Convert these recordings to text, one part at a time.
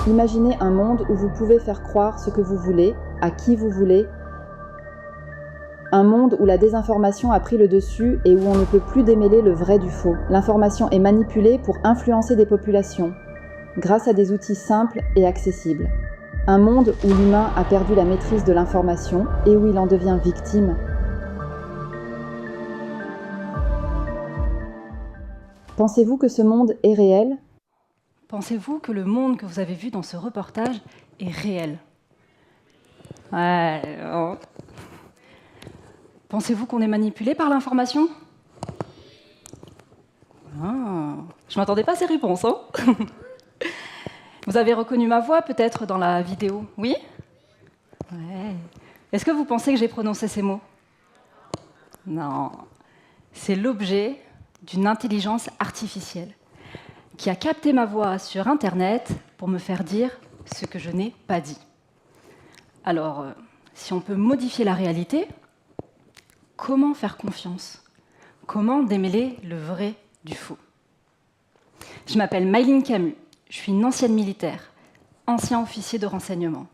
Imaginez un monde où vous pouvez faire croire ce que vous voulez, à qui vous voulez. Un monde où la désinformation a pris le dessus et où on ne peut plus démêler le vrai du faux. L'information est manipulée pour influencer des populations, grâce à des outils simples et accessibles. Un monde où l'humain a perdu la maîtrise de l'information et où il en devient victime. Pensez-vous que ce monde est réel ? Pensez-vous que le monde que vous avez vu dans ce reportage est réel? Ouais. Oh. Pensez-vous qu'on est manipulé par l'information? Ah, je ne m'attendais pas à ces réponses, hein. Vous avez reconnu ma voix peut-être dans la vidéo? Oui? Ouais. Est-ce que vous pensez que j'ai prononcé ces mots? Non. C'est l'objet d'une intelligence artificielle qui a capté ma voix sur Internet pour me faire dire ce que je n'ai pas dit. Alors, si on peut modifier la réalité, comment faire confiance? Comment démêler le vrai du faux? Je m'appelle Mayline Camus, je suis une ancienne militaire, ancien officier de renseignement.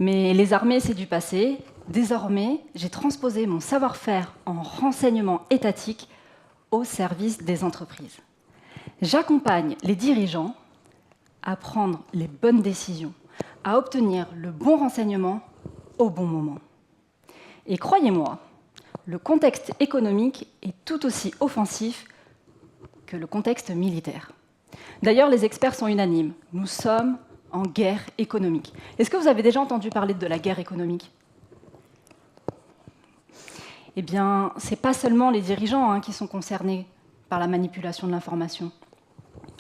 Mais les armées, c'est du passé. Désormais, j'ai transposé mon savoir-faire en renseignement étatique au service des entreprises. J'accompagne les dirigeants à prendre les bonnes décisions, à obtenir le bon renseignement au bon moment. Et croyez-moi, le contexte économique est tout aussi offensif que le contexte militaire. D'ailleurs, les experts sont unanimes. Nous sommes en guerre économique. Est-ce que vous avez déjà entendu parler de la guerre économique? Eh bien, ce n'est pas seulement les dirigeants qui sont concernés par la manipulation de l'information.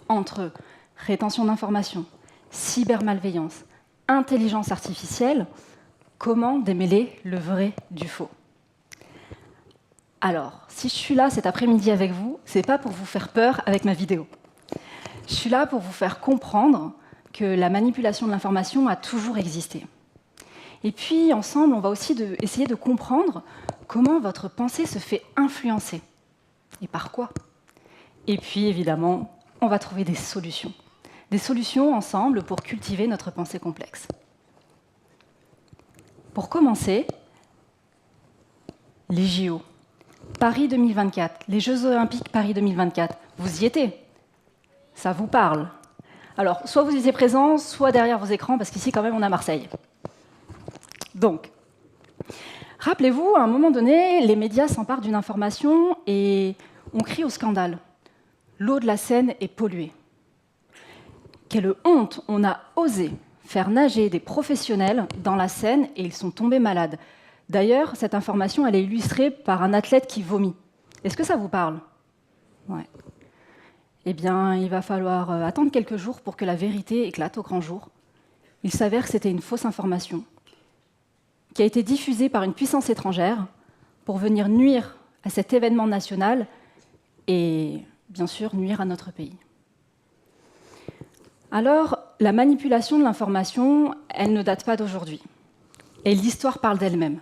Entre rétention d'informations, cybermalveillance, intelligence artificielle, comment démêler le vrai du faux? Alors, si je suis là cet après-midi avec vous, ce n'est pas pour vous faire peur avec ma vidéo. Je suis là pour vous faire comprendre que la manipulation de l'information a toujours existé. Et puis, ensemble, on va aussi essayer de comprendre comment votre pensée se fait influencer. Et par quoi? Et puis, évidemment, on va trouver des solutions. Des solutions ensemble pour cultiver notre pensée complexe. Pour commencer, les JO. Paris 2024, les Jeux Olympiques Paris 2024. Vous y étiez? Ça vous parle? Alors, soit vous étiez présents, soit derrière vos écrans, parce qu'ici, quand même, on est à Marseille. Donc, rappelez-vous, à un moment donné, les médias s'emparent d'une information et on crie au scandale. L'eau de la Seine est polluée. Quelle honte! On a osé faire nager des professionnels dans la Seine et ils sont tombés malades. D'ailleurs, cette information, elle est illustrée par un athlète qui vomit. Est-ce que ça vous parle? Ouais. Eh bien, il va falloir attendre quelques jours pour que la vérité éclate au grand jour. Il s'avère que c'était une fausse information qui a été diffusée par une puissance étrangère pour venir nuire à cet événement national et, bien sûr, nuire à notre pays. Alors, la manipulation de l'information, elle ne date pas d'aujourd'hui. Et l'histoire parle d'elle-même.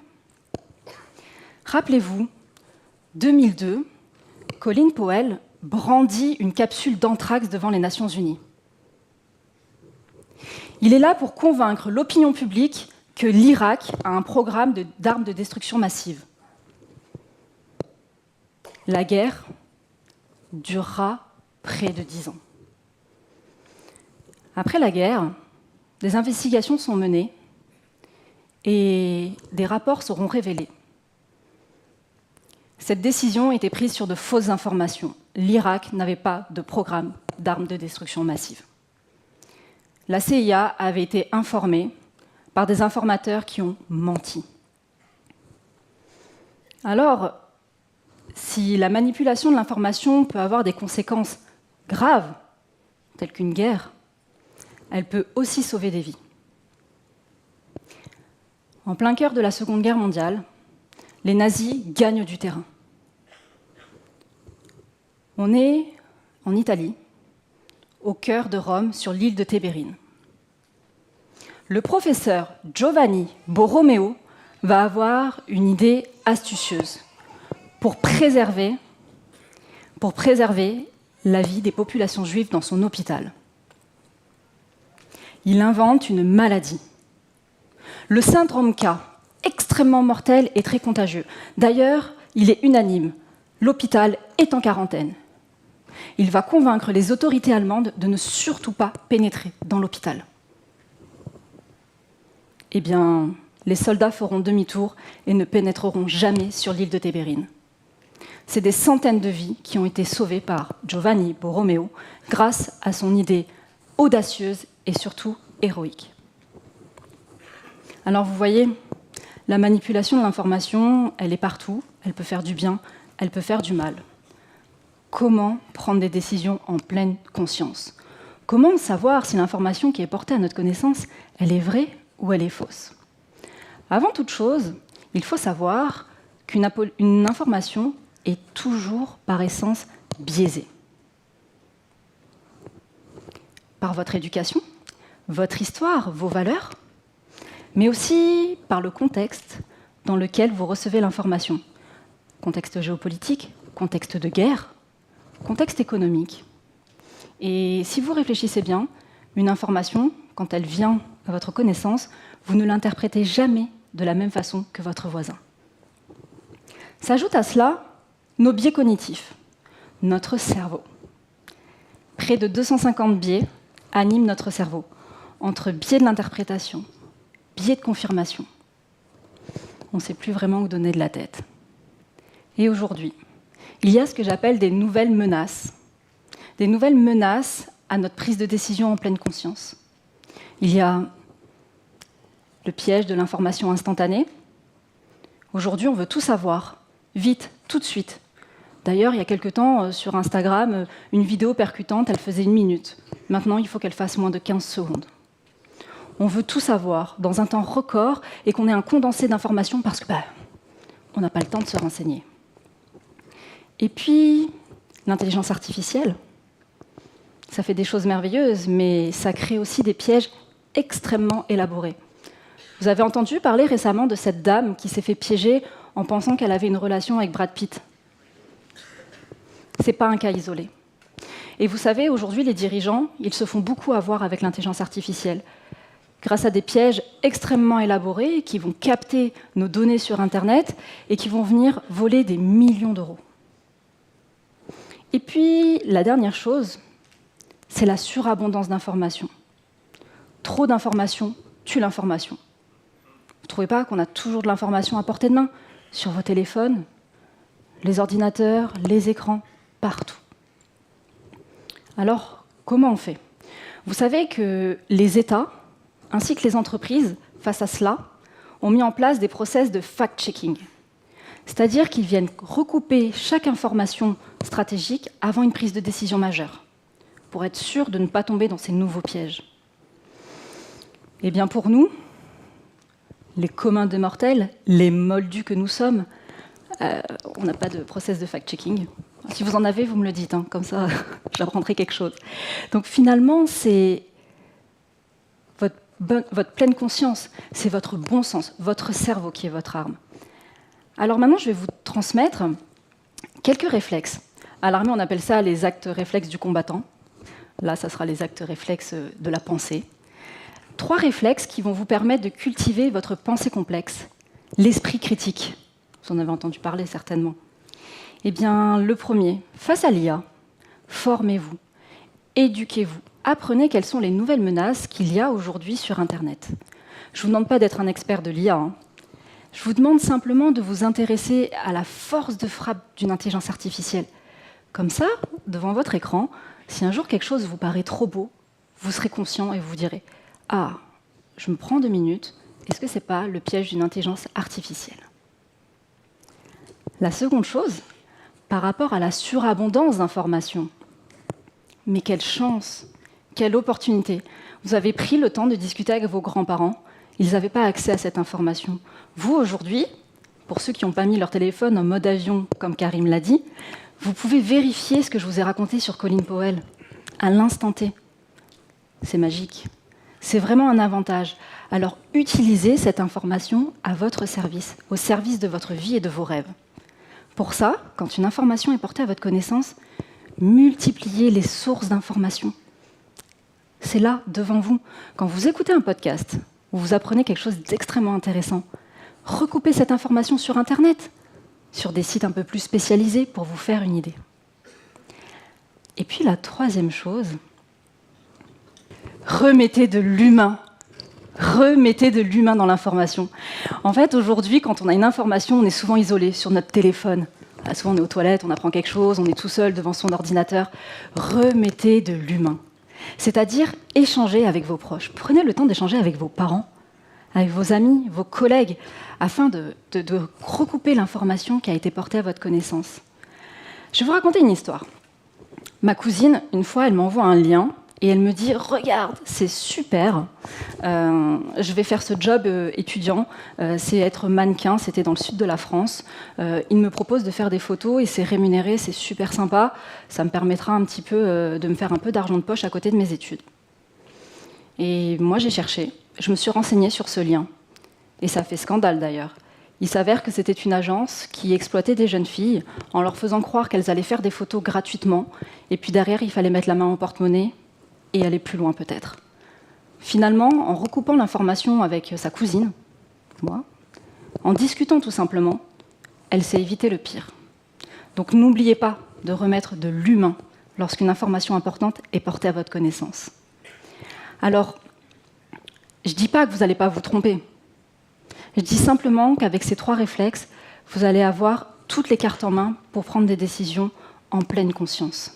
Rappelez-vous, 2002, Colin Powell brandit une capsule d'anthrax devant les Nations Unies. Il est là pour convaincre l'opinion publique que l'Irak a un programme d'armes de destruction massive. La guerre durera près de 10 ans. Après la guerre, des investigations sont menées et des rapports seront révélés. Cette décision était prise sur de fausses informations. L'Irak n'avait pas de programme d'armes de destruction massive. La CIA avait été informée par des informateurs qui ont menti. Alors, si la manipulation de l'information peut avoir des conséquences graves, telles qu'une guerre, elle peut aussi sauver des vies. En plein cœur de la Seconde Guerre mondiale, les nazis gagnent du terrain. On est en Italie, au cœur de Rome, sur l'île de Tébérine. Le professeur Giovanni Borromeo va avoir une idée astucieuse pour préserver la vie des populations juives dans son hôpital. Il invente une maladie, le syndrome K, extrêmement mortel et très contagieux. D'ailleurs, il est unanime, l'hôpital est en quarantaine. Il va convaincre les autorités allemandes de ne surtout pas pénétrer dans l'hôpital. Eh bien, les soldats feront demi-tour et ne pénétreront jamais sur l'île de Tébérine. C'est des centaines de vies qui ont été sauvées par Giovanni Borromeo grâce à son idée audacieuse et surtout héroïque. Alors vous voyez, la manipulation de l'information, elle est partout, elle peut faire du bien, elle peut faire du mal. Comment prendre des décisions en pleine conscience? Comment savoir si l'information qui est portée à notre connaissance, elle est vraie ou elle est fausse? Avant toute chose, il faut savoir qu'une information est toujours par essence biaisée. Par votre éducation, votre histoire, vos valeurs, mais aussi par le contexte dans lequel vous recevez l'information. Contexte géopolitique, contexte de guerre, contexte économique. Et si vous réfléchissez bien, une information, quand elle vient à votre connaissance, vous ne l'interprétez jamais de la même façon que votre voisin. S'ajoute à cela nos biais cognitifs, notre cerveau. Près de 250 biais animent notre cerveau, entre biais de l'interprétation, biais de confirmation. On ne sait plus vraiment où donner de la tête. Et aujourd'hui, il y a ce que j'appelle des nouvelles menaces à notre prise de décision en pleine conscience. Il y a le piège de l'information instantanée. Aujourd'hui, on veut tout savoir, vite, tout de suite. D'ailleurs, il y a quelque temps, sur Instagram, une vidéo percutante, elle faisait 1 minute. Maintenant, il faut qu'elle fasse moins de 15 secondes. On veut tout savoir dans un temps record et qu'on ait un condensé d'informations parce que on n'a pas le temps de se renseigner. Et puis, l'intelligence artificielle, ça fait des choses merveilleuses, mais ça crée aussi des pièges extrêmement élaborés. Vous avez entendu parler récemment de cette dame qui s'est fait piéger en pensant qu'elle avait une relation avec Brad Pitt. Ce n'est pas un cas isolé. Et vous savez, aujourd'hui, les dirigeants, ils se font beaucoup avoir avec l'intelligence artificielle, grâce à des pièges extrêmement élaborés qui vont capter nos données sur Internet et qui vont venir voler des millions d'euros. Et puis, la dernière chose, c'est la surabondance d'informations. Trop d'informations tue l'information. Vous ne trouvez pas qu'on a toujours de l'information à portée de main? Sur vos téléphones, les ordinateurs, les écrans, partout. Alors, comment on fait? Vous savez que les États, ainsi que les entreprises, face à cela, ont mis en place des process de fact-checking. C'est-à-dire qu'ils viennent recouper chaque information stratégique avant une prise de décision majeure, pour être sûr de ne pas tomber dans ces nouveaux pièges. Eh bien pour nous, les communs des mortels, les moldus que nous sommes, on n'a pas de process de fact-checking. Si vous en avez, vous me le dites, comme ça j'apprendrai quelque chose. Donc finalement, c'est votre pleine conscience, c'est votre bon sens, votre cerveau qui est votre arme. Alors maintenant, je vais vous transmettre quelques réflexes. À l'armée, on appelle ça les actes réflexes du combattant. Là, ça sera les actes réflexes de la pensée. 3 réflexes qui vont vous permettre de cultiver votre pensée complexe, l'esprit critique. Vous en avez entendu parler certainement. Eh bien, le premier, face à l'IA, formez-vous, éduquez-vous, apprenez quelles sont les nouvelles menaces qu'il y a aujourd'hui sur Internet. Je ne vous demande pas d'être un expert de l'IA. Je vous demande simplement de vous intéresser à la force de frappe d'une intelligence artificielle. Comme ça, devant votre écran, si un jour quelque chose vous paraît trop beau, vous serez conscient et vous vous direz « Ah, je me prends 2 minutes, est-ce que ce n'est pas le piège d'une intelligence artificielle ?» La seconde chose, par rapport à la surabondance d'informations, mais quelle chance, quelle opportunité. Vous avez pris le temps de discuter avec vos grands-parents, ils n'avaient pas accès à cette information. Vous, aujourd'hui, pour ceux qui n'ont pas mis leur téléphone en mode avion, comme Karim l'a dit, vous pouvez vérifier ce que je vous ai raconté sur Colin Powell, à l'instant T. C'est magique. C'est vraiment un avantage. Alors utilisez cette information à votre service, au service de votre vie et de vos rêves. Pour ça, quand une information est portée à votre connaissance, multipliez les sources d'informations. C'est là, devant vous. Quand vous écoutez un podcast, où vous apprenez quelque chose d'extrêmement intéressant, recoupez cette information sur Internet, sur des sites un peu plus spécialisés pour vous faire une idée. Et puis la troisième chose, remettez de l'humain. Remettez de l'humain dans l'information. En fait, aujourd'hui, quand on a une information, on est souvent isolé sur notre téléphone. Souvent, on est aux toilettes, on apprend quelque chose, on est tout seul devant son ordinateur. Remettez de l'humain. C'est-à-dire échanger avec vos proches. Prenez le temps d'échanger avec vos parents, avec vos amis, vos collègues, afin de recouper l'information qui a été portée à votre connaissance. Je vais vous raconter une histoire. Ma cousine, une fois, elle m'envoie un lien et elle me dit « Regarde, c'est super, je vais faire ce job étudiant, c'est être mannequin, c'était dans le sud de la France. Il me propose de faire des photos et c'est rémunéré, c'est super sympa. Ça me permettra un petit peu de me faire un peu d'argent de poche à côté de mes études. » Et moi, j'ai cherché, je me suis renseignée sur ce lien. Et ça fait scandale d'ailleurs. Il s'avère que c'était une agence qui exploitait des jeunes filles en leur faisant croire qu'elles allaient faire des photos gratuitement. Et puis derrière, il fallait mettre la main au porte-monnaie et aller plus loin peut-être. Finalement, en recoupant l'information avec sa cousine, moi, en discutant tout simplement, elle s'est évité le pire. Donc n'oubliez pas de remettre de l'humain lorsqu'une information importante est portée à votre connaissance. Alors, je ne dis pas que vous n'allez pas vous tromper. Je dis simplement qu'avec ces 3 réflexes, vous allez avoir toutes les cartes en main pour prendre des décisions en pleine conscience.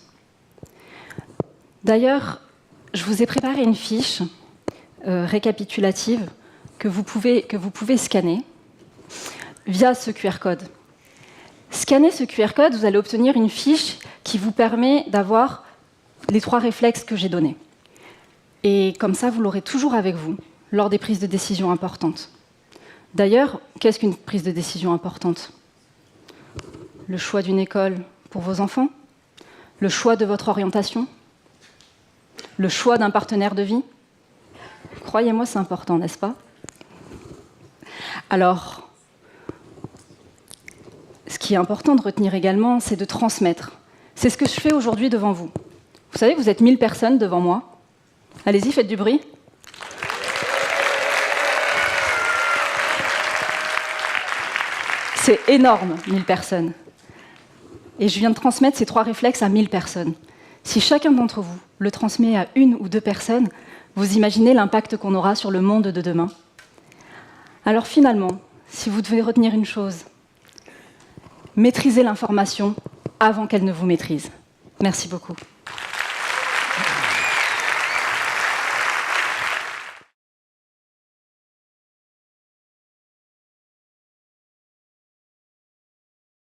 D'ailleurs, je vous ai préparé une fiche récapitulative que vous pouvez scanner via ce QR code. Scannez ce QR code, vous allez obtenir une fiche qui vous permet d'avoir les 3 réflexes que j'ai donnés. Et comme ça, vous l'aurez toujours avec vous lors des prises de décision importantes. D'ailleurs, qu'est-ce qu'une prise de décision importante ? Le choix d'une école pour vos enfants ? Le choix de votre orientation ? Le choix d'un partenaire de vie ? Croyez-moi, c'est important, n'est-ce pas ? Alors, ce qui est important de retenir également, c'est de transmettre. C'est ce que je fais aujourd'hui devant vous. Vous savez, vous êtes 1000 personnes devant moi. Allez-y, faites du bruit. C'est énorme, 1000 personnes. Et je viens de transmettre ces 3 réflexes à 1000 personnes. Si chacun d'entre vous le transmet à 1 ou 2 personnes, vous imaginez l'impact qu'on aura sur le monde de demain. Alors finalement, si vous devez retenir une chose, maîtrisez l'information avant qu'elle ne vous maîtrise. Merci beaucoup.